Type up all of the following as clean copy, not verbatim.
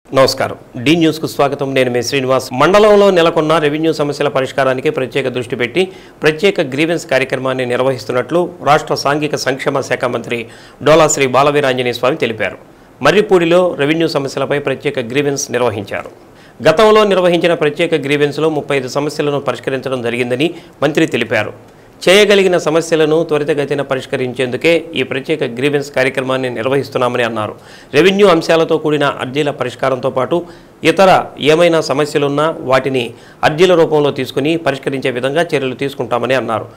నమస్కారం D news కు స్వాగతం నేను మీ శ్రీనివాస్ మండలంలో నెలకొన్న రెవెన్యూ సమస్యల పరిష్కారానికి ప్రత్యేక దృష్టి పెట్టి ప్రత్యేక గ్రీవెన్స్ కార్యక్రమాన్ని నిర్వహిస్తున్నట్లు రాష్ట్ర సాంఘిక సంక్షేమ శాఖ మంత్రి డోలా శ్రీ బాలవీరాంజనేయ స్వామి తెలిపారు మర్రిపూడిలో రెవెన్యూ సమస్యలపై ప్రత్యేక గ్రీవెన్స్ నిర్వహించారు గతంలో నిర్వహించిన ప్రత్యేక గ్రీవెన్స్ లో 35 సమస్యలను పరిష్కరించడం జరిగిందని మంత్రి తెలిపారు చేయగలిగిన సమస్యలను త్వరితగతిన పరిష్కరించేందుకే ఈ ప్రత్యేక గ్రీవెన్స్ కార్యక్రమాన్ని నిర్వహిస్తున్నామని అన్నారు రెవెన్యూ అంశాలతో కూడిన అర్జీల పరిష్కారంతో పాటు ఇతర ఏమైనా సమస్యలున్నా వాటిని అర్జీల రూపంలో తీసుకుని పరిష్కరించే విధంగా చర్యలు తీసుకుంటామని అన్నారు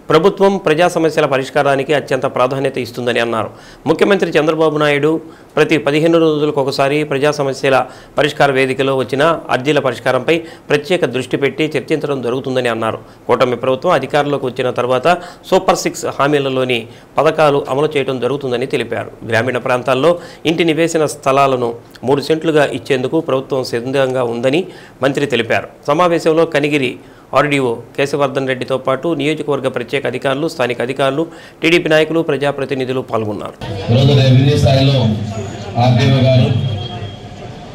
ప్రభుత్వం ప్రజా సమస్యల పరిష్కారానికి అత్యంత ప్రాధాన్యత ఇస్తుందని అన్నారు ముఖ్యమంత్రి చంద్రబాబు నాయుడు ప్రతి 15 రోజులకు ఒకసారి ప్రజా సమస్యల పరిష్కార వేదికలో వచ్చిన అర్జీల పరిష్కారంపై ప్రత్యేక దృష్టి పెట్టి చర్చించడం జరుగుతుందని అన్నారు కూటమి ప్రభుత్వం అధికారంలోకి వచ్చిన తర్వాత సూపర్ 6 హామీలలోని పథకాలు అమలు చేయడం జరుగుతుందని తెలిపారు గ్రామీణ ప్రాంతాల్లో ఇంటి నివేశన స్థలాలను 3 సెంట్లుగా ఇచ్చేందుకు ప్రభుత్వం సిద్ధంగా ఉందని మంత్రి తెలిపారు సమావేశంలో కనిగిరి ఆర్డీఓ కేశవర్ధన్ రెడ్డితో పాటు నియోజకవర్గ ప్రత్యేక అధికారులు స్థానిక అధికారులు టీడీపీ నాయకులు ప్రజాప్రతినిధులు పాల్గొన్నారు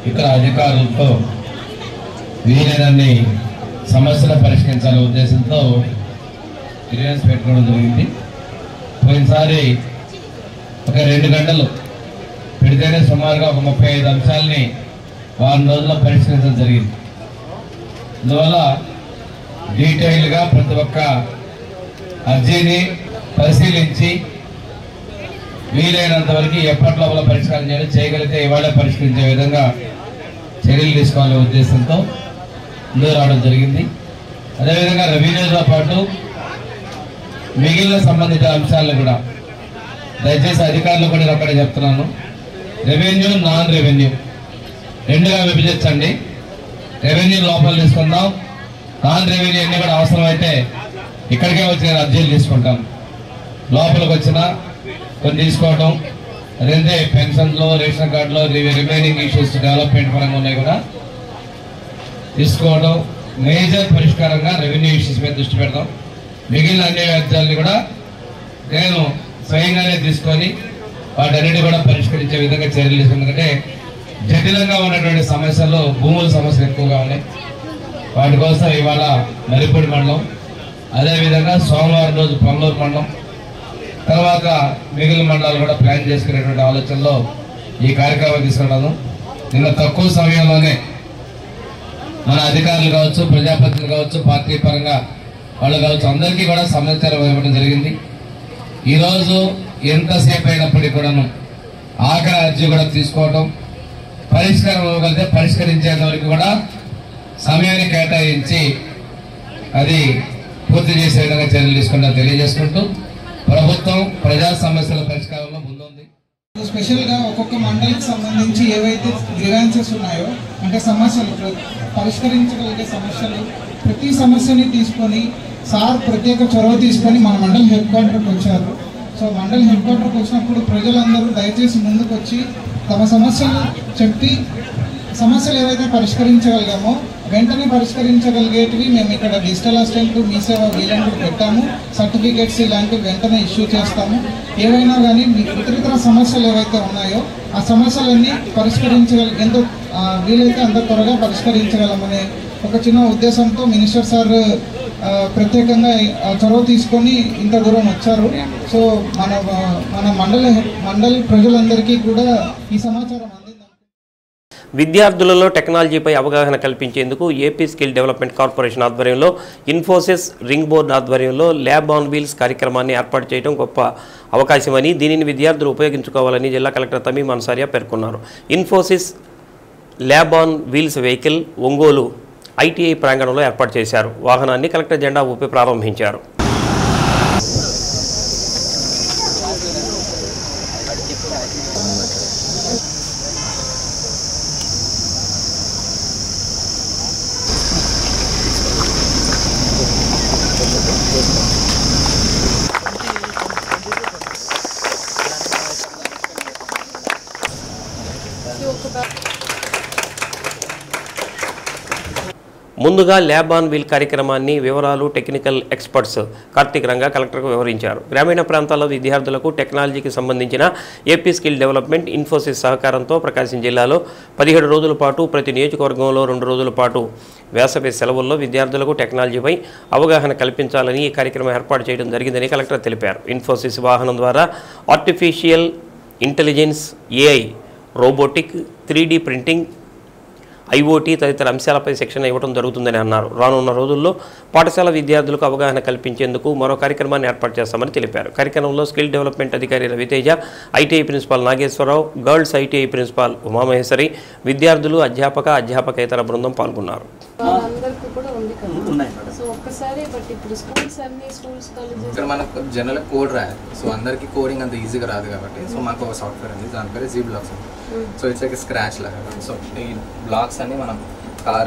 ఇక్కడ అధికారులతో వీలైనన్ని సమస్యలు పరిష్కరించాలనే ఉద్దేశంతో గ్రీవెన్స్ పెట్టుకోవడం జరిగింది పోయినసారి ఒక 2 గంటలు పెడితేనే సుమారుగా ఒక 35 అంశాలని వారం రోజుల్లో పరిష్కరించడం జరిగింది అందువల్ల డీటెయిల్గా ప్రతి ఒక్క అర్జీని పరిశీలించి వీలైనంత వరకు ఎప్పటి లోపల పరిష్కారం చేయగలిగితే ఇవాళ పరిష్కరించే విధంగా చర్యలు తీసుకోవాలనే ఉద్దేశంతో ముందుకు రావడం జరిగింది అదేవిధంగా రెవెన్యూతో పాటు మిగిలిన సంబంధిత అంశాలను కూడా దయచేసి అధికారులు కూడా నేను అక్కడే చెప్తున్నాను రెవెన్యూ నాన్ రెవెన్యూ రెండుగా విభజించండి రెవెన్యూ లోపల తీసుకుందాం నాన్ రెవెన్యూ అన్ని కూడా అవసరమైతే ఇక్కడికే వచ్చి నేను అర్జీలు తీసుకుంటాం లోపలికి వచ్చిన కొన్ని తీసుకోవడం అదేంటే పెన్షన్లో రేషన్ కార్డులో రిమైనింగ్ ఇష్యూస్ డెవలప్మెంట్ పరంగా ఉన్నాయి కూడా తీసుకోవడం మేజర్ పరిష్కారంగా రెవెన్యూ ఇష్యూస్ మీద దృష్టి పెడతాం మిగిలిన అన్ని అర్జీలని కూడా నేను స్వయంగానే తీసుకొని వాటన్నిటి కూడా పరిష్కరించే విధంగా చర్యలు తీసుకున్నాం ఎందుకంటే జటిలంగా ఉన్నటువంటి సమస్యలు భూముల సమస్యలు ఎక్కువగా ఉన్నాయి వాటి కోసం ఇవాళ మర్రిపూడి మండలం అదేవిధంగా సోమవారం రోజు పొంగూరు మండలం తర్వాత మిగిలిన మండలాలు కూడా ప్లాన్ చేసుకునేటువంటి ఆలోచనలో ఈ కార్యక్రమం తీసుకున్నాను నిన్న తక్కువ సమయంలోనే మన అధికారులు కావచ్చు ప్రజాప్రతినిధులు కావచ్చు పార్టీ పరంగా వాళ్ళు కావచ్చు అందరికీ కూడా సమాచారం ఇవ్వడం జరిగింది ఈరోజు ఎంతసేపు అయినప్పటికీ కూడాను ఆఖరి అర్జీ కూడా తీసుకోవడం పరిష్కారం ఇవ్వగలిగితే పరిష్కరించేంత వరకు కూడా సమయాన్ని కేటాయించి అది పూర్తి చేసే విధంగా చర్యలు తీసుకుంటా తెలియజేసుకుంటూ ప్రభుత్వం ప్రజా సమస్యల పరిష్కారంలో ముందుంది స్పెషల్గా ఒక్కొక్క మండలికి సంబంధించి ఏవైతే గ్రీవెన్సెస్ ఉన్నాయో అంటే సమస్యలు పరిష్కరించగలిగే సమస్యలు ప్రతి సమస్యని తీసుకొని సార్ ప్రత్యేక చొరవ తీసుకొని మన మండలి హెడ్ క్వార్టర్కి వచ్చారు సో మండలి హెడ్ క్వార్టర్కి వచ్చినప్పుడు ప్రజలందరూ దయచేసి ముందుకు వచ్చి తమ సమస్యలు చెప్పి సమస్యలు ఏవైతే పరిష్కరించగలిగామో వెంటనే పరిష్కరించగలిగేటివి మేము ఇక్కడ డిజిటల్ అసిస్టెంట్ మీ సేవ వీళ్ళని కూడా పెట్టాము సర్టిఫికేట్స్ ఇలాంటివి వెంటనే ఇష్యూ చేస్తాము ఏవైనా కానీ మీ ఇతరితర సమస్యలు ఏవైతే ఉన్నాయో ఆ సమస్యలన్నీ ఎంత వీలైతే అంత త్వరగా పరిష్కరించగలమనే ఒక చిన్న ఉద్దేశంతో మినిస్టర్ సార్ ప్రత్యేకంగా చొరవ తీసుకొని ఇంత దూరం వచ్చారు సో మన మండలి ప్రజలందరికీ కూడా ఈ సమాచారం విద్యార్థులలో టెక్నాలజీపై అవగాహన కల్పించేందుకు ఏపీ స్కిల్ డెవలప్మెంట్ కార్పొరేషన్ ఆధ్వర్యంలో ఇన్ఫోసిస్ రింగ్ బోర్డ్ ఆధ్వర్యంలో ల్యాబ్ ఆన్ వీల్స్ కార్యక్రమాన్ని ఏర్పాటు చేయడం గొప్ప అవకాశమని దీనిని విద్యార్థులు ఉపయోగించుకోవాలని జిల్లా కలెక్టర్ తమీం అన్సారియా పేర్కొన్నారు Infosys lab on wheels vehicle Ongole ITI ప్రాంగణంలో ఏర్పాటు చేశారు వాహనాన్ని కలెక్టర్ జెండా ఊపి ప్రారంభించారు ముందుగా ల్యాబ్ ఆన్ వీల్ కార్యక్రమాన్ని వివరాలు టెక్నికల్ ఎక్స్పర్ట్స్ కార్తీక్ రంగా కలెక్టర్కు వివరించారు. గ్రామీణ ప్రాంతాల్లో విద్యార్థులకు టెక్నాలజీకి సంబంధించిన ఏపీ స్కిల్ డెవలప్మెంట్ ఇన్ఫోసిస్ సహకారంతో ప్రకాశం జిల్లాలో 17 రోజుల పాటు ప్రతి నియోజకవర్గంలో 2 రోజుల పాటు వేసవి సెలవుల్లో విద్యార్థులకు టెక్నాలజీపై అవగాహన కల్పించాలని ఈ కార్యక్రమం ఏర్పాటు చేయడం జరిగిందని కలెక్టర్ తెలిపారు. ఇన్ఫోసిస్ వాహనం ద్వారా artificial intelligence, AI, robotic, 3D printing, IoT తదితర అంశాలపై శిక్షణ ఇవ్వడం జరుగుతుందని అన్నారు. రానున్న రోజుల్లో పాఠశాల విద్యార్థులకు అవగాహన కల్పించేందుకు మరో కార్యక్రమాన్ని ఏర్పాటు చేస్తామని తెలిపారు. కార్యక్రమంలో స్కిల్ డెవలప్మెంట్ అధికారి Raviteja, ITI principal Nageswararao, girls ITI principal Umamaheshwari, విద్యార్థులు, అధ్యాపకేతర బృందం పాల్గొన్నారు. ఇక్కడ మనకు జనరల్ కోడ్ రాయాలి. సో అందరికీ కోడింగ్ అంత ఈజీగా రాదు కాబట్టి సో మాకు ఒక సాఫ్ట్వేర్ ఉంది, దాని పేరు జీ బ్లాక్స్ ఉంది. సో ఇట్స్ లైక్ స్క్రాచ్ లాగా. సో ఈ బ్లాక్స్ అన్ని మనం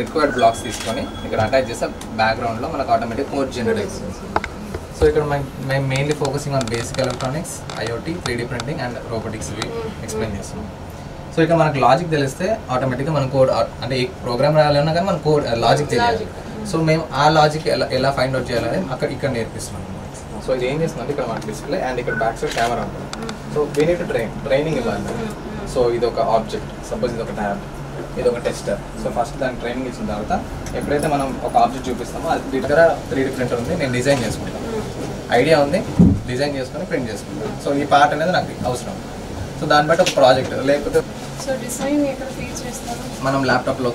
రిక్వైర్డ్ బ్లాక్స్ తీసుకొని ఇక్కడ అటాచ్ చేస్తే బ్యాక్గ్రౌండ్లో మనకు ఆటోమేటిక్ కోడ్ జనరేట్ అవుతుంది. సో ఇక్కడ మేము mainly focusing on basic electronics, IoT, 3D printing and robotics ఇవి ఎక్స్ప్లెయిన్ చేస్తున్నాం. సో ఇక్కడ మనకు లాజిక్ తెలిస్తే ఆటోమేటిక్గా మనం కోడ్ అంటే ఏ ప్రోగ్రామ్ రాయాలన్నా కానీ మన కోడ్ లాజిక్ తెలియాలి. సో మేము ఆ లాజిక్ ఎలా ఫైండ్ అవుట్ చేయాలని ఇక్కడ నేర్పిస్తున్నాం. సో ఇది ఏం చేస్తుందంటే ఇక్కడ మనకి డిస్ప్లే అండ్ ఇక్కడ బ్యాక్ సైడ్ కెమెరా ఉంటుంది. So we need to training ఇవ్వాలి. సో ఇది ఒక ఆబ్జెక్ట్, సపోజ్ ఇది ఒక ట్యాబ్, ఇది ఒక టెస్టర్. సో ఫస్ట్ దానికి ట్రైనింగ్ ఇచ్చిన తర్వాత ఎప్పుడైతే మనం ఒక ఆబ్జెక్ట్ చూపిస్తామో అది దగ్గర 3D ప్రింటర్ ఉంది, నేను డిజైన్ చేసుకుంటాను. ఐడియా ఉంది, డిజైన్ చేసుకొని ప్రింట్ చేసుకుంటాను. సో ఈ పార్ట్ అనేది నాకు అవసరం. సో దాన్ని బట్టి ఒక ప్రాజెక్ట్ లేకపోతే మనం ల్యాప్టాప్లో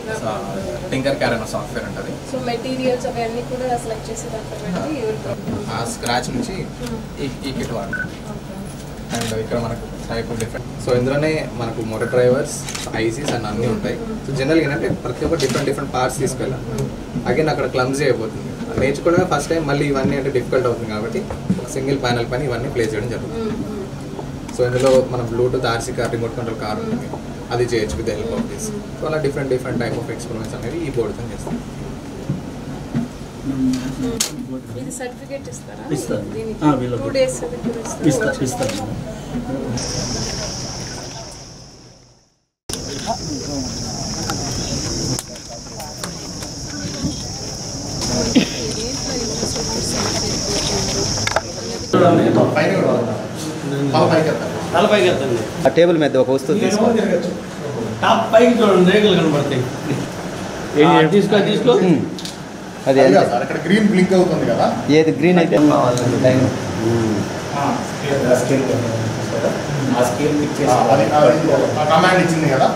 టింకర్క్యాడ్ అనే సాఫ్ట్వేర్ ఉంటుంది. సో మెటీరియల్స్ అవన్నీ కూడా సెలెక్ట్ చేసేదాన్ని ఆ స్క్రాచ్ నుంచి ఈ కిట్ వాడతాం. అండ్ ఇక్కడ మనకు టైప్ ఆఫ్ డిఫరెంట్. సో ఇందులోనే మనకు మోటార్ డ్రైవర్స్, ఐసీస్ అండ్ అన్నీ ఉంటాయి. సో జనరల్గా ఏంటంటే ప్రతి ఒక్క డిఫరెంట్ పార్ట్స్ తీసుకెళ్ళాలి. అగైన్ అక్కడ క్లమ్జీ అయిపోతుంది. నేర్చుకోవడమే ఫస్ట్ టైం, మళ్ళీ ఇవన్నీ అంటే డిఫికల్ట్ అవుతుంది కాబట్టి ఒక సింగిల్ ప్యానల్ పైన ఇవన్నీ ప్లేస్ చేయడం జరుగుతుంది. సో ఇందులో మన Bluetooth RC car, remote control car ఉంటుంది, అది చేయొచ్చు with help of this. So అలా డిఫరెంట్ టైప్ ఆఫ్ ఎక్స్పెరిమెంట్స్ అనేవి ఈ బోర్డుతో చేస్తాం. ఇది సర్టిఫికేట్ ఇస్తారా? ఇస్తారు. 2 days ఇస్తారు. ఆ టేబుల్ మీద ఒక వస్తువు తీసుకోండి. టాప్ పైకి చూడండి, రేకులు కనబడతాయి. తీసుకో అది అక్కడ గ్రీన్ బ్లింక్ అవుతుంది కదా, ఏది గ్రీన్ అయితే కమాండ్ ఇచ్చింది కదా.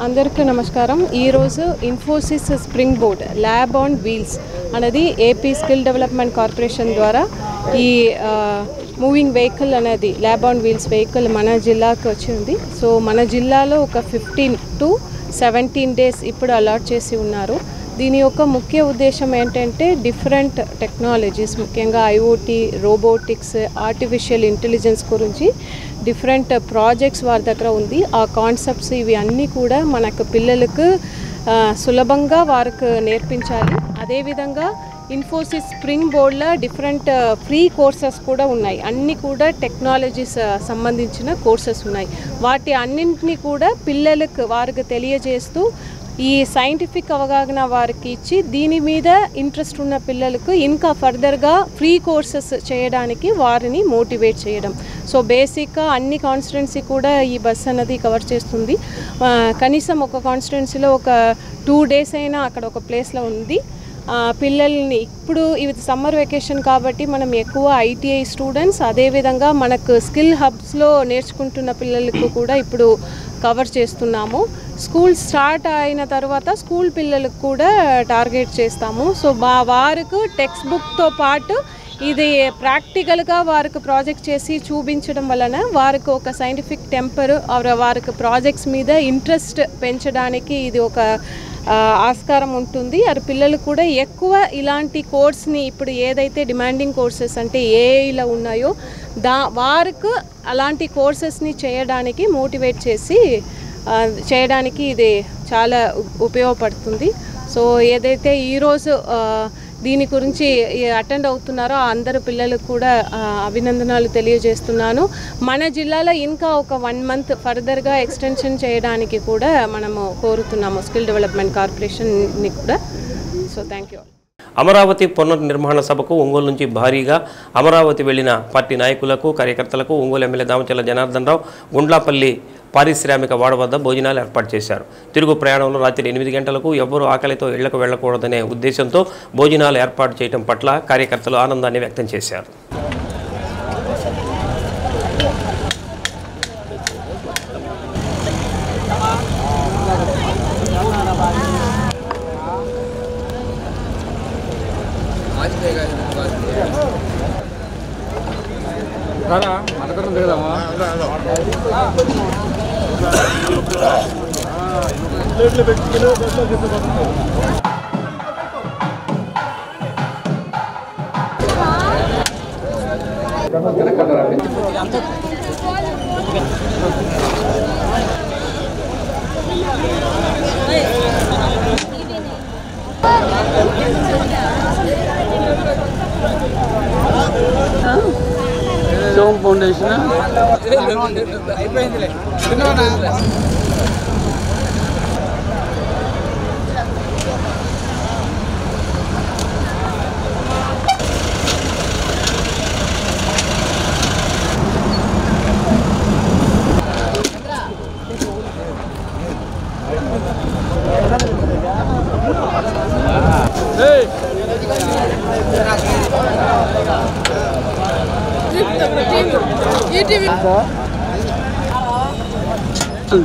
అందరికీ నమస్కారం. ఈరోజు Infosys spring board lab on wheels అనేది ఏపీ స్కిల్ డెవలప్మెంట్ కార్పొరేషన్ ద్వారా ఈ మూవింగ్ వెహికల్ అనేది ల్యాబ్ ఆన్ వీల్స్ వెహికల్ మన జిల్లాకు వచ్చింది. సో మన జిల్లాలో ఒక 15 to 17 days ఇప్పుడు అలాట్ చేసి ఉన్నారు. దీని యొక్క ముఖ్య ఉద్దేశం ఏంటంటే డిఫరెంట్ టెక్నాలజీస్, ముఖ్యంగా IoT, రోబోటిక్స్, ఆర్టిఫిషియల్ ఇంటెలిజెన్స్ గురించి డిఫరెంట్ ప్రాజెక్ట్స్ వారి దగ్గర ఉంది. ఆ కాన్సెప్ట్స్ ఇవి అన్నీ కూడా మనకు పిల్లలకు సులభంగా వారికి నేర్పించాలి. అదేవిధంగా ఇన్ఫోసిస్ స్ప్రింగ్ బోర్డ్లో డిఫరెంట్ ఫ్రీ కోర్సెస్ కూడా ఉన్నాయి. అన్నీ కూడా టెక్నాలజీస్ సంబంధించిన కోర్సెస్ ఉన్నాయి. వాటి అన్నింటినీ కూడా పిల్లలకు వారికి తెలియజేస్తూ ఈ సైంటిఫిక్ అవగాహన వారికి ఇచ్చి దీని మీద ఇంట్రెస్ట్ ఉన్న పిల్లలకు ఇంకా ఫర్దర్గా ఫ్రీ కోర్సెస్ చేయడానికి వారిని మోటివేట్ చేయడం. సో బేసిక్గా అన్ని కాన్స్టిట్యున్సీ కూడా ఈ బస్ అన్నది కవర్ చేస్తుంది. కనీసం ఒక కాన్స్టిట్యున్సీలో ఒక 2 days అయినా అక్కడ ఒక ప్లేస్లో ఉంది. పిల్లల్ని ఇప్పుడు ఇది సమ్మర్ వెకేషన్ కాబట్టి మనం ఎక్కువ ITI స్టూడెంట్స్, అదేవిధంగా మనకు స్కిల్ హబ్స్లో నేర్చుకుంటున్న పిల్లలకు కూడా ఇప్పుడు కవర్ చేస్తున్నాము. స్కూల్ స్టార్ట్ అయిన తర్వాత స్కూల్ పిల్లలకు కూడా టార్గెట్ చేస్తాము. సో వారికి టెక్స్ట్ బుక్తో పాటు ఇది ప్రాక్టికల్గా వారికి ప్రాజెక్ట్ చేసి చూపించడం వలన వారికి ఒక సైంటిఫిక్ టెంపర్, వారికి ప్రాజెక్ట్స్ మీద ఇంట్రెస్ట్ పెంచడానికి ఇది ఒక ఆస్కారం ఉంటుంది. అది పిల్లలు కూడా ఎక్కువ ఇలాంటి కోర్స్ని ఇప్పుడు ఏదైతే డిమాండింగ్ కోర్సెస్ అంటే ఏఐలో ఉన్నాయో వారికి అలాంటి కోర్సెస్ని చేయడానికి మోటివేట్ చేసి చేయడానికి ఇది చాలా ఉపయోగపడుతుంది. సో సో ఏదైతే ఈరోజు దీని గురించి అటెండ్ అవుతున్నారో అందరు పిల్లలకు కూడా అభినందనలు తెలియజేస్తున్నాను. మన జిల్లాలో ఇంకా ఒక 1 మంత్ ఫర్దర్గా ఎక్స్టెన్షన్ చేయడానికి కూడా మనము కోరుతున్నాము స్కిల్ డెవలప్మెంట్ కార్పొరేషన్ని కూడా. So thank you. అమరావతి పునర్నిర్మాణ సభకు ఒంగోలు నుంచి భారీగా అమరావతి వెళ్లిన పార్టీ నాయకులకు కార్యకర్తలకు ఒంగోలు ఎమ్మెల్యే దామచర్ల జనార్దన్ రావు గుండ్లాపల్లి పారిశ్రామిక వాడ వద్ద భోజనాలు ఏర్పాటు చేశారు. తిరుగు ప్రయాణంలో రాత్రి 8 గంటలకు ఎవ్వరూ ఆకలితో ఇళ్లకు వెళ్లకూడదనే ఉద్దేశంతో భోజనాలు ఏర్పాటు చేయడం పట్ల కార్యకర్తలు ఆనందాన్ని వ్యక్తం చేశారు. ఫౌండేషన్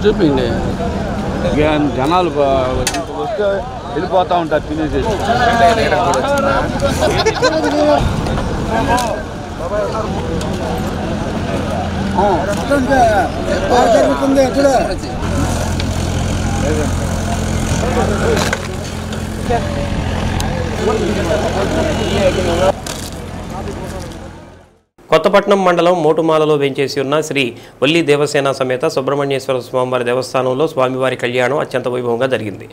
చూపిండి. జనాలు వస్తే వెళ్ళిపోతా ఉంటారు తినేసి. కొత్తపట్నం మండలం మోటుమాలలో వేంచేసి ఉన్న శ్రీ వల్లి దేవసేన సమేత సుబ్రహ్మణ్యేశ్వర స్వామివారి దేవస్థానంలో స్వామివారి కళ్యాణం అత్యంత వైభవంగా జరిగింది.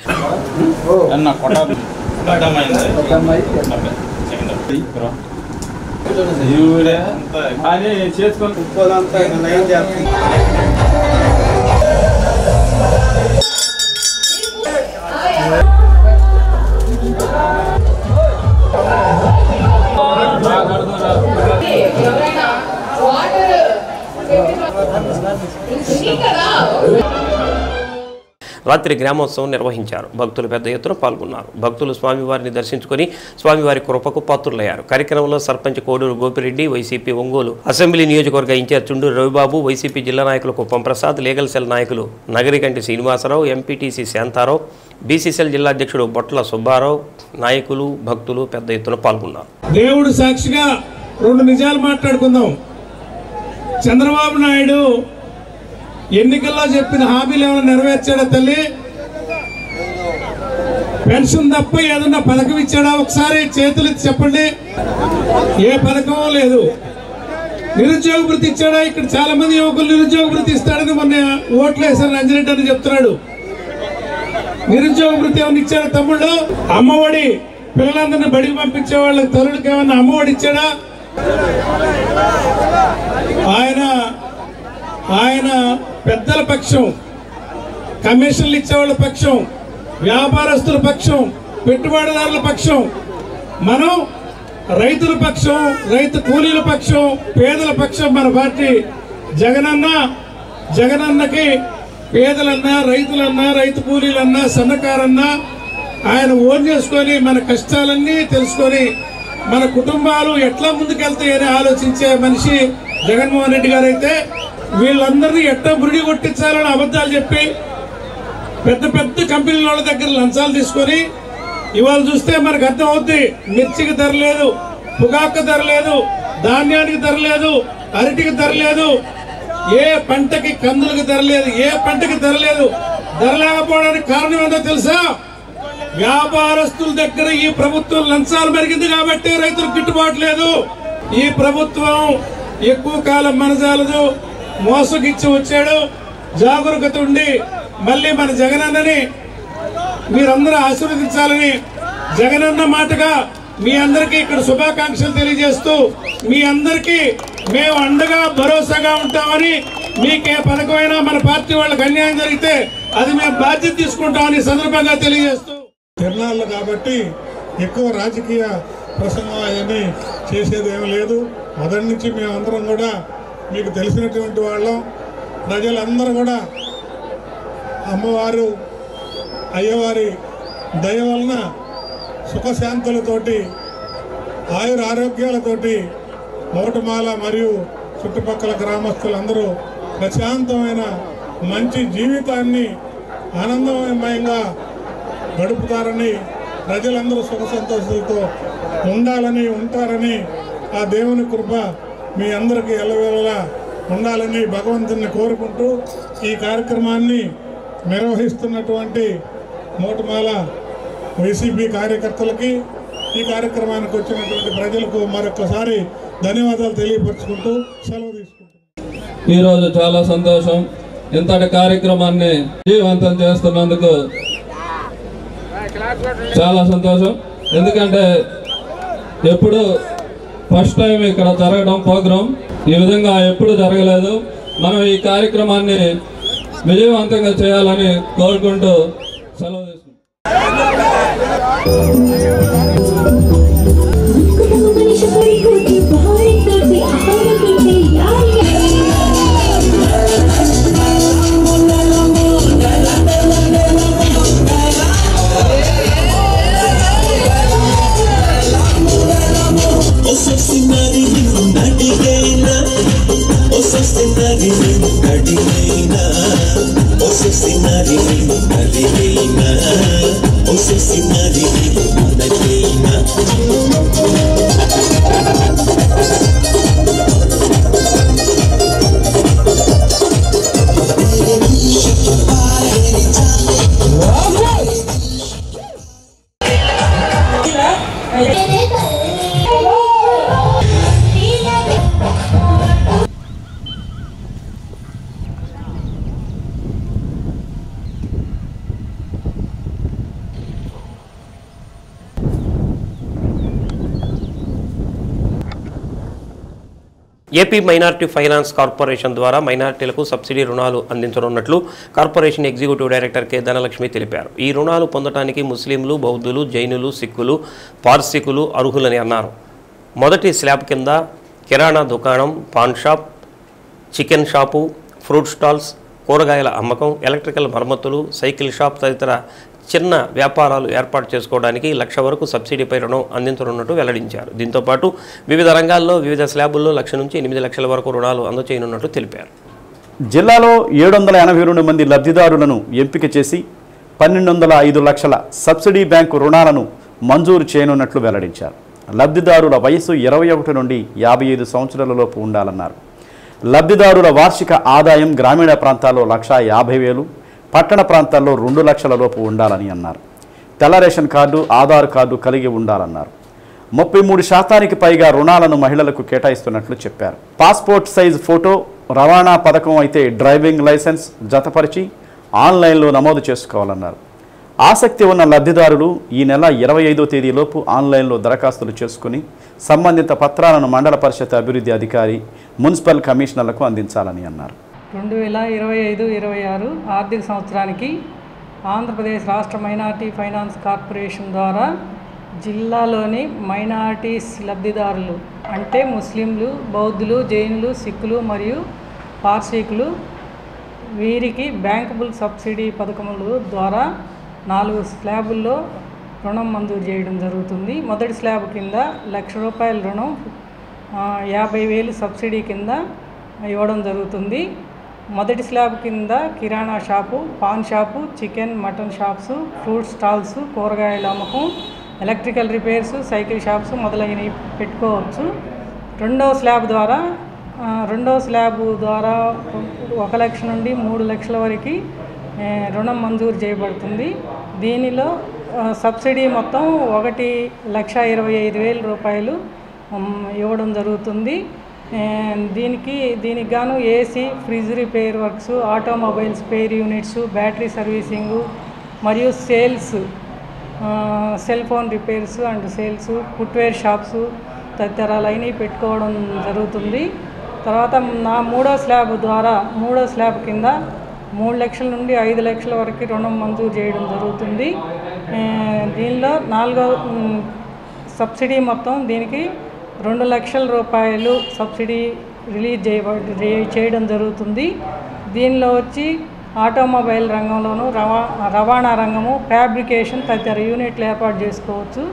రాత్రి గ్రామోత్సవం నిర్వహించారు. భక్తులు పెద్ద ఎత్తున పాల్గొన్నారు. భక్తులు స్వామివారిని దర్శించుకుని స్వామివారి కృపకు పాత్రులయ్యారు. కార్యక్రమంలో సర్పంచ్ కోడూరు గోపిరెడ్డి, వైసీపీ ఒంగోలు అసెంబ్లీ నియోజకవర్గ ఇన్ఛార్జ్ చుండూరు రవిబాబు, వైసీపీ జిల్లా నాయకులు కుప్పం ప్రసాద్, లీగల్ సెల్ నాయకులు నగరికంటి శ్రీనివాసరావు, ఎంపీటీసీ శాంతారావు, బీసీసీఎల్ జిల్లా అధ్యక్షుడు బొట్ల సుబ్బారావు, నాయకులు భక్తులు పెద్ద ఎత్తున పాల్గొన్నారు. దేవుడు సాక్షిగా 2 నిజాలు మాట్లాడుకుందాం. చంద్రబాబు నాయుడు ఎన్నికల్లో చెప్పిన హామీలు ఏమైనా నెరవేర్చాడా తల్లి? పెన్షన్ తప్ప ఏదన్నా పథకం ఇచ్చాడా? ఒకసారి చేతులు చెప్పండి. ఏ పథకం లేదు. నిరుద్యోగ వృత్తి ఇచ్చాడా? ఇక్కడ చాలా మంది యువకులు నిరుద్యోగ వృత్తి ఇస్తాడని మొన్న ఓట్లు వేశారు రంజిరెడ్డి అని చెప్తున్నాడు. నిరుద్యోగ వృత్తి ఏమైనా ఇచ్చాడా తమ్ముళ్ళు? అమ్మఒడి పిల్లలందరినీ బడికి పంపించే వాళ్ళకి తల్లులకి ఏమన్నా అమ్మఒడి ఇచ్చాడా? ఆయన పెద్దల పక్షం, కమిషన్లు ఇచ్చేవాళ్ళ పక్షం, వ్యాపారస్తుల పక్షం, పెట్టుబడిదారుల పక్షం, మనం రైతుల పక్షం, రైతు కూలీల పక్షం, పేదల పక్షం. మన పార్టీ జగనన్నకి పేదలన్నా, రైతులన్నా, రైతు కూలీలన్నా, సన్నకారన్నా ఆయన ఓన్ చేసుకొని మన కష్టాలన్నీ తెలుసుకొని మన కుటుంబాలు ఎట్లా ముందుకెళ్తాయని ఆలోచించే మనిషి జగన్మోహన్ రెడ్డి గారు. అయితే వీళ్ళందరినీ ఎట్లా బురిడి కొట్టించాలని అబద్ధాలు చెప్పి పెద్ద పెద్ద కంపెనీల వాళ్ళ దగ్గర లంచాలు తీసుకొని ఇవాళ చూస్తే మనకు అర్థం అవుద్ది. మిర్చికి ధర లేదు, పొగాకు ధర లేదు, ధాన్యానికి ధర లేదు, అరటికి ధర లేదు, ఏ పంటకి కందులకు ధర లేదు, ఏ పంటకి ధర లేదు. ధర లేకపోవడానికి కారణం ఏంటో తెలుసా? వ్యాపారస్తుల దగ్గర ఈ ప్రభుత్వం లంచాలు పెరిగింది కాబట్టి రైతులకు గిట్టుబాటు లేదు. ఈ ప్రభుత్వం ఎక్కువ కాలం మనజాలదు, మోసగిచ్చి వచ్చాడు. జాగరూకత ఉండి మళ్ళీ మన జగనన్నని మీరందరూ ఆశీర్వదించాలని జగనన్న మాటగా మీ అందరికీ ఇక్కడ శుభాకాంక్షలు తెలియజేస్తూ మీ అందరికీ మేము అండగా భరోసాగా ఉంటామని, మీకే పథకమైనా మన పార్టీ వాళ్ళకి అన్యాయం జరిగితే అది మేము బాధ్యత తీసుకుంటామని సందర్భంగా తెలియజేస్తూ, తిరణాళ్ళు కాబట్టి ఎక్కువ రాజకీయ ప్రసంగం అవన్నీ చేసేది ఏమీ లేదు. మొదటి నుంచి మేమందరం కూడా మీకు తెలిసినటువంటి వాళ్ళం. ప్రజలందరూ కూడా అమ్మవారు అయ్యవారి దయ వలన సుఖశాంతులతోటి ఆయుర ఆరోగ్యాలతోటి మోటమాల మరియు చుట్టుపక్కల గ్రామస్తులందరూ ప్రశాంతమైన మంచి జీవితాన్ని ఆనందమయంగా గడుపుతారని, ప్రజలందరూ సుఖ సంతోషాలతో ఉండాలని ఉంటారని ఆ దేవుని కృప మీ అందరికీ ఎల్లవేళలా ఉండాలని భగవంతుని కోరుకుంటూ ఈ కార్యక్రమాన్ని నిర్వహిస్తున్నటువంటి మోటమాల వైసీపీ కార్యకర్తలకి, ఈ కార్యక్రమానికి వచ్చినటువంటి ప్రజలకు మరొకసారి ధన్యవాదాలు తెలియపరుచుకుంటూ సెలవు తీసుకుంటున్నాను. ఈరోజు చాలా సంతోషం. ఇంతటి కార్యక్రమాన్ని విజయవంతం చేస్తున్నందుకు చాలా సంతోషం. ఎందుకంటే ఎప్పుడు ఫస్ట్ టైం ఇక్కడ జరగడం ప్రోగ్రాం, ఈ విధంగా ఎప్పుడు జరగలేదు. మనం ఈ కార్యక్రమాన్ని విజయవంతంగా చేయాలని కోరుకుంటూ సెలవు తీసుకుంటాం. ఏపీ మైనారిటీ ఫైనాన్స్ కార్పొరేషన్ ద్వారా మైనారిటీలకు సబ్సిడీ రుణాలు అందించనున్నట్లు corporation executive director K Dhanalakshmi తెలిపారు. ఈ రుణాలు పొందడానికి ముస్లింలు, బౌద్ధులు, జైనులు, సిక్కులు, పార్సికులు అర్హులని అన్నారు. మొదటి స్లాబ్ కింద కిరాణా దుకాణం, pan shop, chicken shop, fruit stalls, కూరగాయల అమ్మకం, ఎలక్ట్రికల్ మరమ్మతులు, సైకిల్ షాప్ తదితర చిన్న వ్యాపారాలు ఏర్పాటు చేసుకోవడానికి 1,00,000 వరకు సబ్సిడీపై రుణం అందించనున్నట్టు వెల్లడించారు. దీంతోపాటు వివిధ రంగాల్లో వివిధ స్లాబుల్లో 1,00,000 నుంచి 8 లక్షల వరకు రుణాలు అందజేయనున్నట్టు తెలిపారు. జిల్లాలో 782 మంది లబ్ధిదారులను ఎంపిక చేసి 1,205 లక్షల సబ్సిడీ బ్యాంకు రుణాలను మంజూరు చేయనున్నట్లు వెల్లడించారు. లబ్ధిదారుల వయసు 21 నుండి 55 సంవత్సరాలలోపు ఉండాలన్నారు. లబ్ధిదారుల వార్షిక ఆదాయం గ్రామీణ ప్రాంతాల్లో 1,50,000, పట్టణ ప్రాంతాల్లో 2 లక్షల లోపు ఉండాలని అన్నారు. తెల్ల రేషన్ కార్డు, ఆధార్ కార్డు కలిగి ఉండాలన్నారు. 33% పైగా రుణాలను మహిళలకు కేటాయిస్తున్నట్లు చెప్పారు. పాస్పోర్ట్ సైజ్ ఫోటో, రవాణా పథకం అయితే డ్రైవింగ్ లైసెన్స్ జతపరిచి ఆన్లైన్లో నమోదు చేసుకోవాలన్నారు. ఆసక్తి ఉన్న లబ్ధిదారులు ఈ నెల 25వ తేదీలోపు ఆన్లైన్లో దరఖాస్తులు చేసుకుని సంబంధిత పత్రాలను మండల పరిషత్ అభివృద్ధి అధికారి, మున్సిపల్ కమిషనర్లకు అందించాలని అన్నారు. 2025-26 ఆర్థిక సంవత్సరానికి ఆంధ్రప్రదేశ్ రాష్ట్ర మైనారిటీ ఫైనాన్స్ కార్పొరేషన్ ద్వారా జిల్లాలోని మైనారిటీస్ లబ్ధిదారులు అంటే ముస్లింలు, బౌద్ధులు, జైనులు, సిక్కులు మరియు పార్సీకులు వీరికి బ్యాంకబుల్ సబ్సిడీ పథకముల ద్వారా 4 స్లాబుల్లో రుణం మంజూరు చేయడం జరుగుతుంది. మొదటి స్లాబ్ కింద ₹1,00,000 రుణం 50,000 సబ్సిడీ కింద ఇవ్వడం జరుగుతుంది. మొదటి స్లాబ్ కింద kirana shop, paan shop, chicken, mutton shops, fruit stalls, కూరగాయల అమ్మకం, ఎలక్ట్రికల్ రిపేర్స్, సైకిల్ షాప్స్ మొదలైనవి పెట్టుకోవచ్చు. రెండవ స్లాబ్ ద్వారా 1,00,000 నుండి 3 లక్షల వరకు రుణం మంజూరు చేయబడుతుంది. దీనిలో సబ్సిడీ మొత్తం ₹1,25,000 ఇవ్వడం జరుగుతుంది. దీనికి గాను AC, fridge repair works, automobile spare units, battery servicing, మరియు sales, cell phone repairs and sales, footwear shops తదితరాలైనవి పెట్టుకోవడం జరుగుతుంది. తర్వాత నా మూడో స్లాబ్ కింద 3 లక్షల నుండి 5 లక్షల వరకు రుణం మంజూరు చేయడం జరుగుతుంది. దీనిలో 4వ సబ్సిడీ మొత్తం దీనికి 2 లక్షల రూపాయలు సబ్సిడీ రిలీజ్ చేయడం జరుగుతుంది. దీనిలో వచ్చి ఆటోమొబైల్ రంగంలోనూ రవాణా రంగము, ఫ్యాబ్రికేషన్ తదితర యూనిట్లు ఏర్పాటు చేసుకోవచ్చు.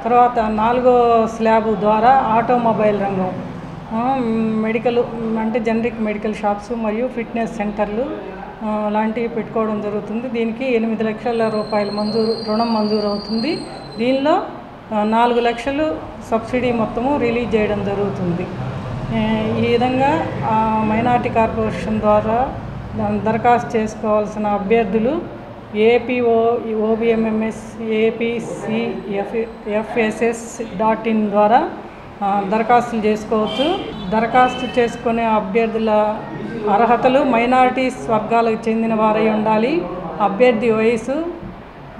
తర్వాత 4వ స్లాబ్ ద్వారా ఆటోమొబైల్ రంగం, మెడికల్ అంటే జనరిక్ మెడికల్ షాప్స్ మరియు ఫిట్నెస్ సెంటర్లు లాంటివి పెట్టుకోవడం జరుగుతుంది. దీనికి 8 లక్షల రూపాయల రుణం మంజూరు అవుతుంది. దీనిలో 4 లక్షలు సబ్సిడీ మొత్తము రిలీజ్ చేయడం జరుగుతుంది. ఈ విధంగా మైనార్టీ కార్పొరేషన్ ద్వారా దరఖాస్తు చేసుకోవాల్సిన అభ్యర్థులు APOBMMS APCFSS.in ద్వారా దరఖాస్తులు చేసుకోవచ్చు. దరఖాస్తు చేసుకునే అభ్యర్థుల అర్హతలు మైనారిటీస్ వర్గాలకు చెందిన వారై ఉండాలి. అభ్యర్థి వయసు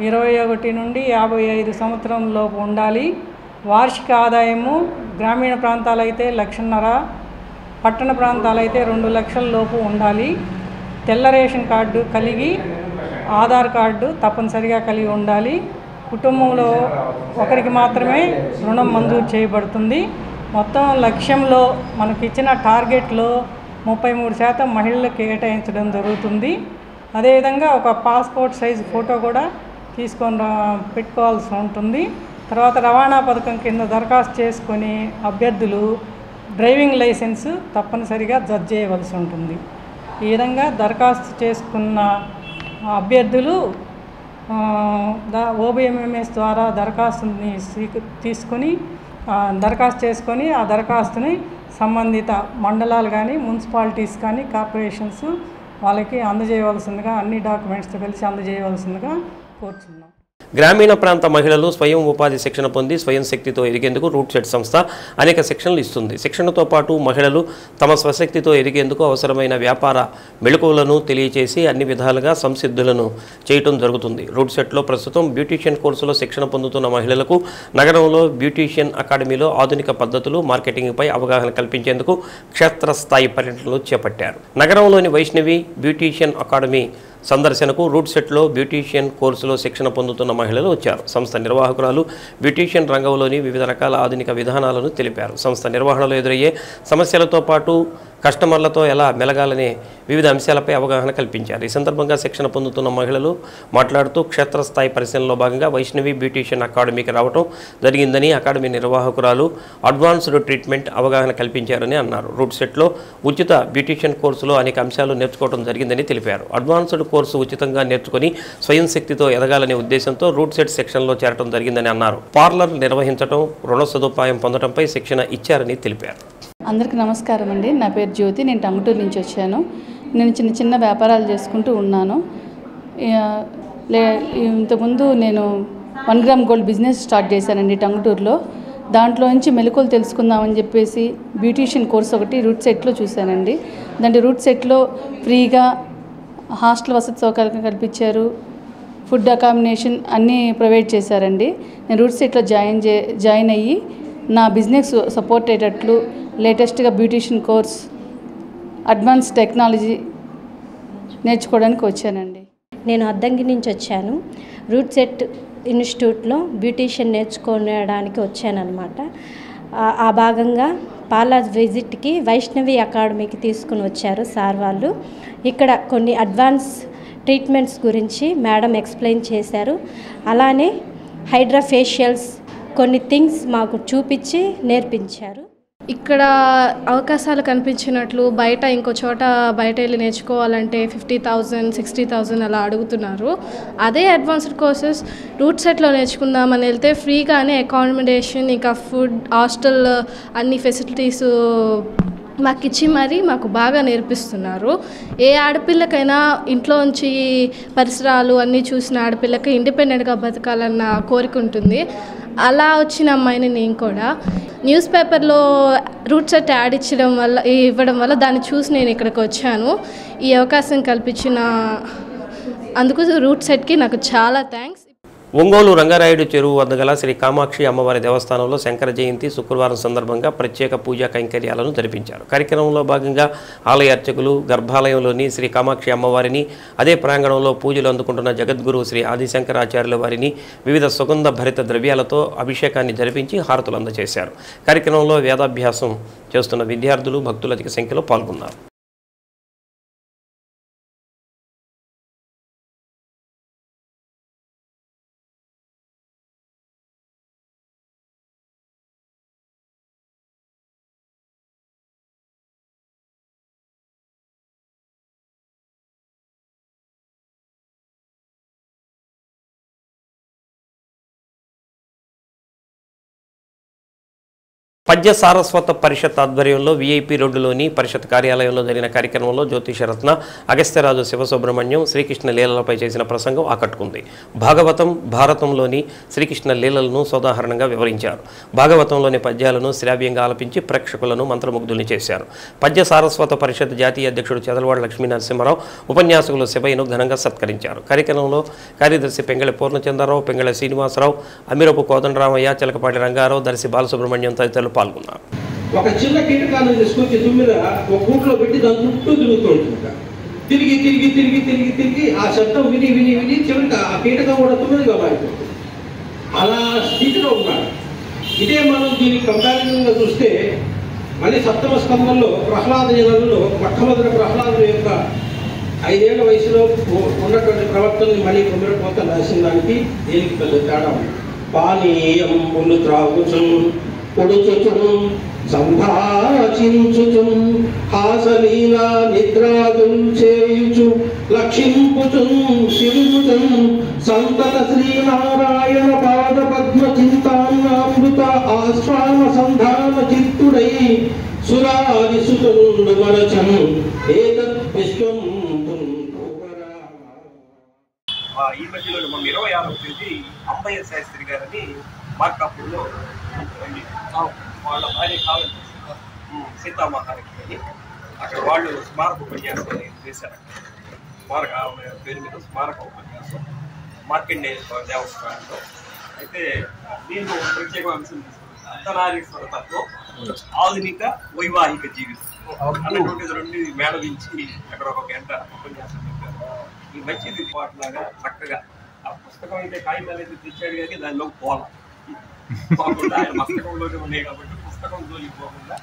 21 నుండి 55 సంవత్సరంలోపు ఉండాలి. వార్షిక ఆదాయము గ్రామీణ ప్రాంతాలైతే 1.5 లక్షలు, పట్టణ ప్రాంతాలైతే 2 లక్షల లోపు ఉండాలి. తెల్ల రేషన్ కార్డు కలిగి ఆధార్ కార్డు తప్పనిసరిగా కలిగి ఉండాలి. కుటుంబంలో ఒకరికి మాత్రమే రుణం మంజూరు చేయబడుతుంది. మొత్తం లక్ష్యంలో మనకి ఇచ్చిన టార్గెట్లో 33% మహిళలకు కేటాయించడం జరుగుతుంది. అదేవిధంగా ఒక పాస్పోర్ట్ సైజు ఫోటో కూడా పెట్టుకోవాల్సి ఉంటుంది. తర్వాత రవాణా పథకం కింద దరఖాస్తు చేసుకొని అభ్యర్థులు డ్రైవింగ్ లైసెన్స్ తప్పనిసరిగా జడ్జ్ చేయవలసి ఉంటుంది. ఈ విధంగా దరఖాస్తు చేసుకున్న అభ్యర్థులు OBMMS ద్వారా దరఖాస్తుని తీసుకొని దరఖాస్తు చేసుకొని ఆ దరఖాస్తుని సంబంధిత మండలాలు కానీ, మున్సిపాలిటీస్ కానీ, కార్పొరేషన్స్ వాళ్ళకి అందజేయవలసిందిగా, అన్ని డాక్యుమెంట్స్తో కలిసి అందజేయవలసిందిగా కోరుతున్నాం. గ్రామీణ ప్రాంత మహిళలు స్వయం ఉపాధి శిక్షణ పొంది స్వయం శక్తితో ఎదిగేందుకు రూట్ సెట్ సంస్థ అనేక శిక్షణలు ఇస్తుంది. శిక్షణతో పాటు మహిళలు తమ స్వశక్తితో ఎదిగేందుకు అవసరమైన వ్యాపార మెళకువలను తెలియచేసి అన్ని విధాలుగా సంసిద్ధులను చేయటం జరుగుతుంది. రూట్ సెట్లో ప్రస్తుతం బ్యూటీషియన్ కోర్సులో శిక్షణ పొందుతున్న మహిళలకు నగరంలో బ్యూటీషియన్ అకాడమీలో ఆధునిక పద్ధతులు, మార్కెటింగ్పై అవగాహన కల్పించేందుకు క్షేత్రస్థాయి పర్యటనలు చేపట్టారు. నగరంలోని వైష్ణవి బ్యూటీషియన్ అకాడమీ సందర్శనకు రూట్ సెట్లో బ్యూటీషియన్ కోర్సులో శిక్షణ పొందుతున్న మహిళలు వచ్చారు. సంస్థ నిర్వాహకురాలు బ్యూటీషియన్ రంగంలోని వివిధ రకాల ఆధునిక విధానాలను తెలిపారు. సంస్థ నిర్వహణలో ఎదురయ్యే సమస్యలతో పాటు కస్టమర్లతో ఎలా మెలగాలనే వివిధ అంశాలపై అవగాహన కల్పించారు. ఈ సందర్భంగా శిక్షణ పొందుతున్న మహిళలు మాట్లాడుతూ క్షేత్రస్థాయి పరిశీలనలో భాగంగా వైష్ణవి బ్యూటీషియన్ అకాడమీకి రావడం జరిగిందని, అకాడమీ నిర్వాహకురాలు అడ్వాన్స్డ్ ట్రీట్మెంట్ అవగాహన కల్పించారని అన్నారు. రూట్ సెట్లో ఉచిత బ్యూటీషియన్ కోర్సులో అనేక అంశాలు నేర్చుకోవడం జరిగిందని తెలిపారు. అడ్వాన్స్డ్ కోర్సు ఉచితంగా నేర్చుకుని స్వయం శక్తితో ఎదగాలనే ఉద్దేశంతో రూట్ సెట్ సెక్షన్లో చేరడం జరిగిందని అన్నారు. పార్లర్ నిర్వహించడం, రుణ సదుపాయం పొందడంపై శిక్షణ ఇచ్చారని తెలిపారు. అందరికీ నమస్కారం అండి. నా పేరు జ్యోతి. నేను టంగుటూరు నుంచి వచ్చాను. నేను చిన్న చిన్న వ్యాపారాలు చేసుకుంటూ ఉన్నాను. ఇంతకుముందు నేను 1 గ్రామ్ గోల్డ్ బిజినెస్ స్టార్ట్ చేశానండి టంగుటూరులో. దాంట్లో నుంచి మెలకువలు తెలుసుకుందామని చెప్పేసి బ్యూటీషియన్ కోర్స్ ఒకటి రూట్ సెట్లో చూశానండి. దాంట్లో రూట్ సెట్లో ఫ్రీగా హాస్టల్ వసతి సౌకర్యం కల్పించారు, ఫుడ్ అకామిడేషన్ అన్నీ ప్రొవైడ్ చేశారండి. నేను రూట్ సెట్లో జాయిన్ అయ్యి నా బిజినెస్ సపోర్ట్ అయ్యేటట్లు లేటెస్ట్గా బ్యూటీషియన్ కోర్స్, అడ్వాన్స్ టెక్నాలజీ నేర్చుకోవడానికి వచ్చానండి. నేను అద్దంకి నుంచి వచ్చాను. రూట్ సెట్ ఇన్స్టిట్యూట్లో బ్యూటీషియన్ నేర్చుకోవడానికి వచ్చానన్నమాట. ఆ భాగంగా పార్లర్ విజిట్కి వైష్ణవి అకాడమీకి తీసుకుని వచ్చారు సార్ వాళ్ళు. ఇక్కడ కొన్ని అడ్వాన్స్ ట్రీట్మెంట్స్ గురించి మేడం ఎక్స్ప్లెయిన్ చేశారు. అలానే హైడ్రా ఫేషియల్స్ కొన్ని థింగ్స్ మాకు చూపించి నేర్పించారు. ఇక్కడ అవకాశాలు కనిపించినట్లు బయట ఇంకో చోట బయట వెళ్ళి నేర్చుకోవాలంటే 50,000 60,000 అలా అడుగుతున్నారు. అదే అడ్వాన్స్డ్ కోర్సెస్ రూట్ సెట్లో నేర్చుకుందామని వెళ్తే ఫ్రీగానే అకామిడేషన్, ఇంకా ఫుడ్, హాస్టల్ అన్ని ఫెసిలిటీస్ మాకు ఇచ్చి మరీ మాకు బాగా నేర్పిస్తున్నారు. ఏ ఆడపిల్లకైనా ఇంట్లోంచి పరిసరాలు అన్నీ చూసిన ఆడపిల్లకి ఇండిపెండెంట్గా బతకాలన్న కోరిక ఉంటుంది. అలా వచ్చిన అమ్మాయిని నేను కూడా న్యూస్ పేపర్లో రూట్ సెట్ యాడ్ ఇవ్వడం వల్ల దాన్ని చూసి నేను ఇక్కడికి వచ్చాను. ఈ అవకాశం కల్పించిన అందుకు రూట్ సెట్కి నాకు చాలా థ్యాంక్స్. ఒంగోలు రంగారాయుడు చెరువు వద్ద గల శ్రీ కామాక్షి అమ్మవారి దేవస్థానంలో శంకర జయంతి శుక్రవారం సందర్భంగా ప్రత్యేక పూజా కైంకర్యాలను జరిపించారు. కార్యక్రమంలో భాగంగా ఆలయ అర్చకులు గర్భాలయంలోని శ్రీ కామాక్షి అమ్మవారిని, అదే ప్రాంగణంలో పూజలు అందుకుంటున్న జగద్గురు శ్రీ ఆదిశంకరాచార్యుల వారిని వివిధ సుగంధ భరిత ద్రవ్యాలతో అభిషేకాన్ని జరిపించి హారతులు అందజేశారు. కార్యక్రమంలో వేదాభ్యాసం చేస్తున్న విద్యార్థులు, భక్తులు అధిక సంఖ్యలో పాల్గొన్నారు. పద్య సారస్వత పరిషత్ ఆధ్వర్యంలో వీఐపీ రోడ్డులోని పరిషత్ కార్యాలయంలో జరిగిన కార్యక్రమంలో జ్యోతిషరత్న అగస్త్యరాజు శివసుబ్రహ్మణ్యం శ్రీకృష్ణ లీలలపై చేసిన ప్రసంగం ఆకట్టుకుంది. భాగవతం, భారతంలోని శ్రీకృష్ణ లీలలను సోదాహరణంగా వివరించారు. భాగవతంలోని పద్యాలను శ్రావ్యంగా ఆలపించి ప్రేక్షకులను మంత్రముగ్ధుల్ని చేశారు. పద్య సారస్వత పరిషత్ జాతీయ అధ్యక్షుడు చెదలవాడ లక్ష్మీ నరసింహారావు, ఉపన్యాసకులు శివయ్యను ఘనంగా సత్కరించారు. కార్యక్రమంలో కార్యదర్శి పెంగళి పూర్ణచంద్రరావు, పెంగళి శ్రీనివాసరావు, అమీరపు కోదండరామయ్య, చిలకపాటి రంగారావు, దర్శి బాలసుబ్రహ్మణ్యం తదితరులు పాల్గొన్నారు. ఒక చిన్న కీటకాలను తీసుకొచ్చి తుమ్మిద ఒక గూట్లో పెట్టి దాని చుట్టూ తిరుగుతూ ఉంటుంది. తిరిగి తిరిగి తిరిగి తిరిగి తిరిగి ఆ శబ్దం విని విని విని చివరికి ఆ కీటకం కూడా తుమ్మిదిగా మారిపోతుంది. అలా స్థితిలో ఉన్నాడు. ఇదే మనం దీనికి కంపారిజన్గా చూస్తే మళ్ళీ సప్తమ స్కంధంలో ప్రహ్లాద జనంలో మొట్టమొదటి ప్రహ్లాదుల యొక్క 5 ఏళ్ల వయసులో ఉన్నటువంటి ప్రవర్తనని మళ్ళీ కుమిరపోత రాసిన దానికి దీనికి పెద్ద తేడా ఉంది. పానీయంబులు త్రాగుచు పొడుచుచును సంభాషించుచు హాసలీలా నిద్రాదులు చేయుచు లక్షింపుచు తిరుగుచు సంతత శ్రీనారాయణ పాద పద్మ చింతామృత ఆశ్వాన సంధాన చిత్తుడై సురాది సుతుండు మరచను ఏతత్ విశ్వం. ఈ మధ్యలో మనం 26వ తేదీ అంబయ్య శాస్త్రి గారని మార్కాపూర్లో వాళ్ళ భార్య కావాలి సీతామహారాజు అని అక్కడ వాళ్ళు స్మారక ఉపన్యాసం చేశారు. స్మారక పేరు మీద స్మారక ఉపన్యాసం మార్కండేయ దేవస్థానంలో. అయితే నేను ప్రత్యేక అంశం తీసుకున్నాను, అర్ధనారీశ్వర తత్వం, ఆధునిక వైవాహిక జీవితం అన్నటువంటి 2 మేళవించి అక్కడ ఒక గంట ఉపన్యాసం చెప్పారు. ఈ మంచిది పాటలాగా చక్కగా ఆ పుస్తకం అయితే కాగితాలు అయితే తెచ్చాడు కానీ దానిలో పోకుండా ఆయన మస్తకంలోనే ఉన్నాయి కాబట్టి పుస్తకం జోలిపోకుండా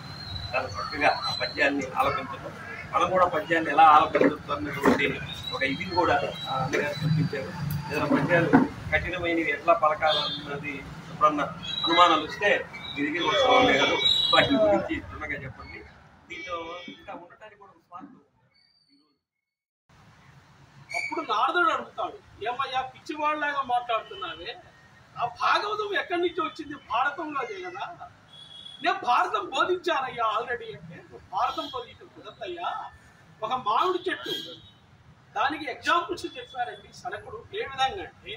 చాలా చక్కగా ఆ పద్యాన్ని ఆలపించడం, మనం కూడా పద్యాన్ని ఎలా ఆలపించవచ్చు అన్నటువంటి ఒక ఇది కూడా అన్నగారు కల్పించారు. ఏదైనా పద్యాలు కఠినమైనవి ఎట్లా పలకాలన్నది ఎప్పుడన్నా అనుమానాలు వస్తే మీ దగ్గర వస్తానే కాదు వాటి గురించి త్వరగా చెప్పండి. దీంట్లో ఇంకా ఉండటానికి కూడా స్వార్థం. అప్పుడు నారదుడు అడుగుతాడు, ఏమయ్యా పిచ్చివాళ్ళలాగా మాట్లాడుతున్నావే, ఆ భాగవతం ఎక్కడి నుంచి వచ్చింది? భారతంలోదే కదా. నేను భారతం బోధించానయ్యా ఆల్రెడీ అంటే. భారతం బోధించడం కుదరదయ్యా. ఒక మామిడి చెట్టు, దానికి ఎగ్జాంపుల్స్ చెప్పారండి సనకుడు. ఏ విధంగా అంటే,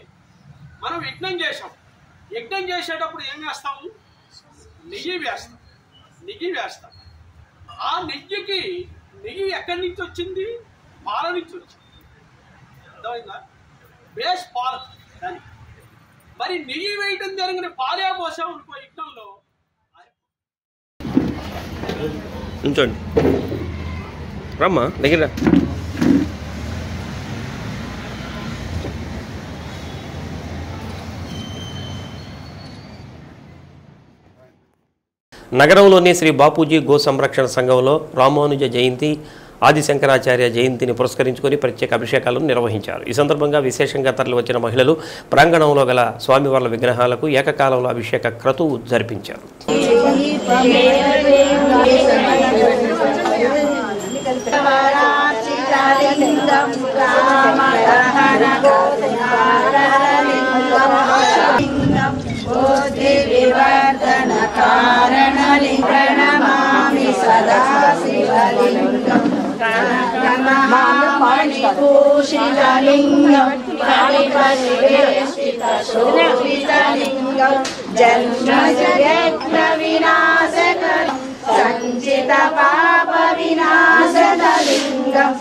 మనం యజ్ఞం చేసాం, యజ్ఞం చేసేటప్పుడు ఏం వేస్తాము? నెయ్యి వేస్తాం. ఆ నెయ్యి ఎక్కడి నుంచి వచ్చింది? పాల నుంచి వచ్చింది. అర్థమైందా? బేస్ పాల. దానికి మరి నెయ్యి వేయటం జరిగిన పాలే పోసాం అనుకో యజ్ఞంలో. ఉంచండి రమ్మా దగ్గర. నగరంలోని శ్రీ బాపూజీ గో సంరక్షణ సంఘంలో రామానుజ జయంతి, ఆదిశంకరాచార్య జయంతిని పురస్కరించుకొని ప్రత్యేక అభిషేకాలను నిర్వహించారు. ఈ సందర్భంగా విశేషంగా తరలివచ్చిన మహిళలు ప్రాంగణంలో గల స్వామివార్ల విగ్రహాలకు ఏకకాలంలో అభిషేక క్రతువు జరిపించారు. సంచిత పాప వినాశలింగం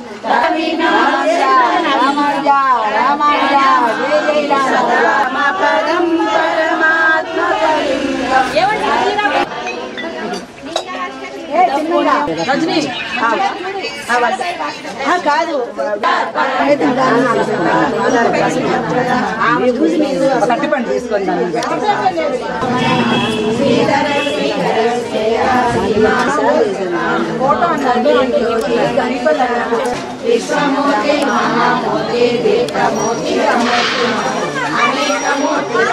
పదం రజనీ కాదు కట్టిపండి తీసుకోండి విశ్వమూర్తి మహామూర్తి దీప్రమూర్తి అనేక మూర్తి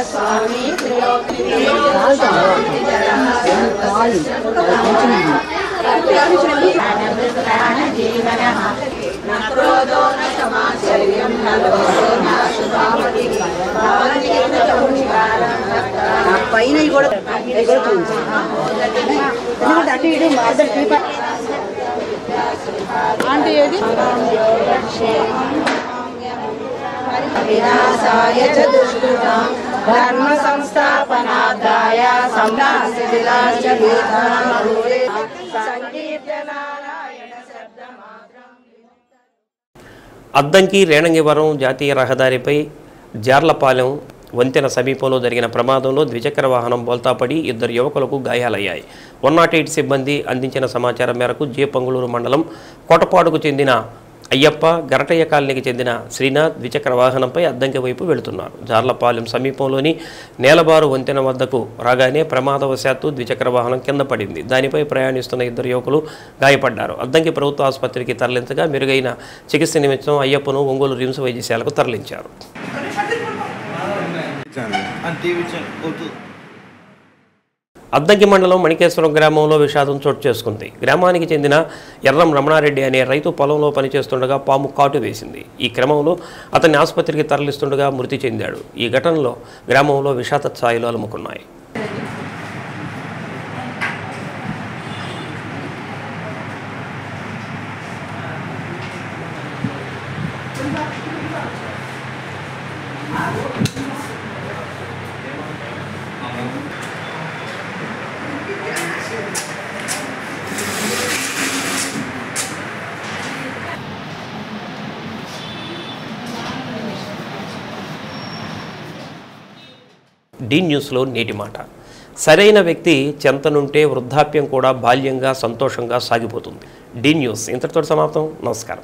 స్వామి జీవన క్రోధో న సమాచర్యం పైన కూడా అటు ఇటు అంటే ఏది వినాశాయ చ దుష్కృతాం ధర్మ సంస్థాపనార్థాయ సంఘాశిలాశ్చ సంకీర్తనారాయణ శబ్దమాత్రం. అద్దంకి రేణంగివరం జాతీయ రహదారిపై జార్లపాలెం వంతెన సమీపంలో జరిగిన ప్రమాదంలో ద్విచక్ర వాహనం బోల్తాపడి 2 యువకులకు గాయాలయ్యాయి. 108 సిబ్బంది అందించిన సమాచారం మేరకు జేపంగుళూరు మండలం కోటపాడుకు చెందిన అయ్యప్ప, గరటయ్య కాలనీకి చెందిన శ్రీనాథ్ ద్విచక్ర వాహనంపై అద్దంకి వైపు వెళుతున్నారు. జార్లపాలెం సమీపంలోని నేలబారు వంతెన వద్దకు రాగానే ప్రమాదవశాత్తు ద్విచక్ర వాహనం కింద పడింది. దానిపై ప్రయాణిస్తున్న 2 యువకులు గాయపడ్డారు. అద్దంకి ప్రభుత్వ ఆసుపత్రికి తరలించగా మెరుగైన చికిత్స నిమిత్తం అయ్యప్పను ఒంగోలు రిమ్స్ వైద్యశాలకు తరలించారు. అద్దంకి మండలం మణికేశ్వరం గ్రామంలో విషాదం చోటు చేసుకుంది. గ్రామానికి చెందిన ఎర్రం రమణారెడ్డి అనే రైతు పొలంలో పనిచేస్తుండగా పాము కాటు వేసింది. ఈ క్రమంలో అతన్ని ఆసుపత్రికి తరలిస్తుండగా మృతి చెందాడు. ఈ ఘటనలో గ్రామంలో విషాద ఛాయలు అలుముకున్నాయి. డి న్యూస్లో నేటి మాట. సరైన వ్యక్తి చెంతనుంటే వృద్ధాప్యం కూడా బాల్యంగా సంతోషంగా సాగిపోతుంది. డి న్యూస్ ఇంతటితో సమాప్తం. నమస్కారం.